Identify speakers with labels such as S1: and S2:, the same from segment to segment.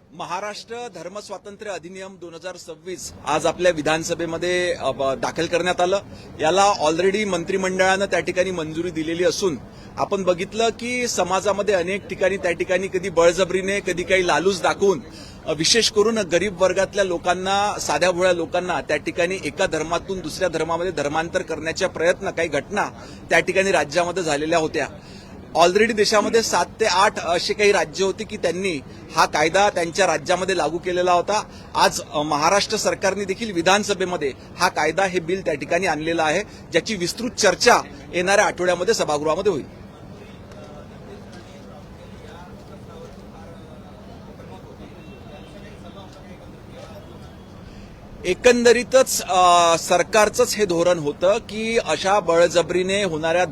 S1: महाराष्ट्र धर्म स्वातंत्र्य अधिनियम 2026 आज आपल्या विधानसभेमध्ये दाखल करण्यात आलं। याला ऑलरेडी मंत्रिमंडळानं त्या ठिकाणी मंजुरी दिलेली असून आपण बघितलं की समाजामध्ये अनेक ठिकाणी त्या ठिकाणी कधी बळजबरीने कधी काही लालूच दाखवून विशेष करून गरीब वर्गातल्या लोकांना साध्या भोळ्या लोकांना त्या ठिकाणी एका धर्मातून दुसऱ्या धर्मामध्ये धर्मांतर करण्याच्या प्रयत्न काही घटना त्या ठिकाणी राज्यामध्ये झालेल्या होत्या। ऑलरेडी देशामध्ये 7 ते 8 असे काही राज्य होते की त्यांनी हा कायदा त्यांच्या राज्यामध्ये लागू केलेला होता। आज महाराष्ट्र सरकारने देखील विधानसभेमध्ये हा कायदा हे बिल त्या ठिकाणी आणलेला आहे, ज्याची विस्तृत चर्चा येणाऱ्या आठवड्यामध्ये सभागृहामध्ये होईल। एकंदरीतच सरकारचंच हे धोरण होतं की अशा बळजबरीने होणाऱ्या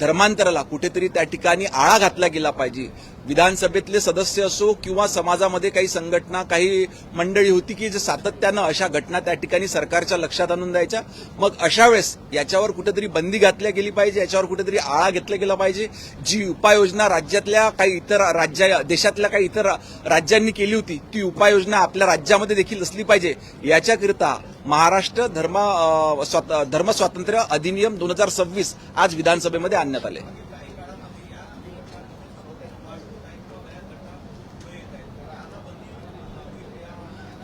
S1: धर्मांतराला कुठेतरी त्या ठिकाणी आळा घातला गेला पाहिजे। विधानसभेतले सदस्य असो किंवा समाजामध्ये काही संघटना काही मंडळी होती की जे सातत्यानं अशा घटना त्या ठिकाणी सरकारच्या लक्षात आणून द्यायच्या। मग अशा वेळेस याच्यावर कुठेतरी बंदी घातल्या गेली पाहिजे, याच्यावर कुठेतरी आळा घेतला गेला पाहिजे। जी उपाययोजना राज्यातल्या काही इतर देशातल्या काही इतर राज्यांनी केली होती ती उपाययोजना आपल्या राज्यामध्ये देखील असली पाहिजे। याच्याकरिता महाराष्ट्र धर्म स्वातंत्र्य अधिनियम 2026 आज विधानसभेमध्ये आणण्यात आले।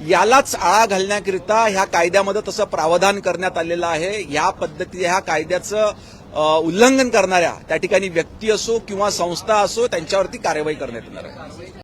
S1: यालाच आळा घालण्याकरिता ह्या कायद्यामध्ये तसं प्रावधान करण्यात आलेलं आहे। ह्या पद्धतीने ह्या कायद्याचं उल्लंघन करणाऱ्या त्या ठिकाणी व्यक्ती असो किंवा संस्था असो त्यांच्यावरती कारवाई करण्यात येणार आहे।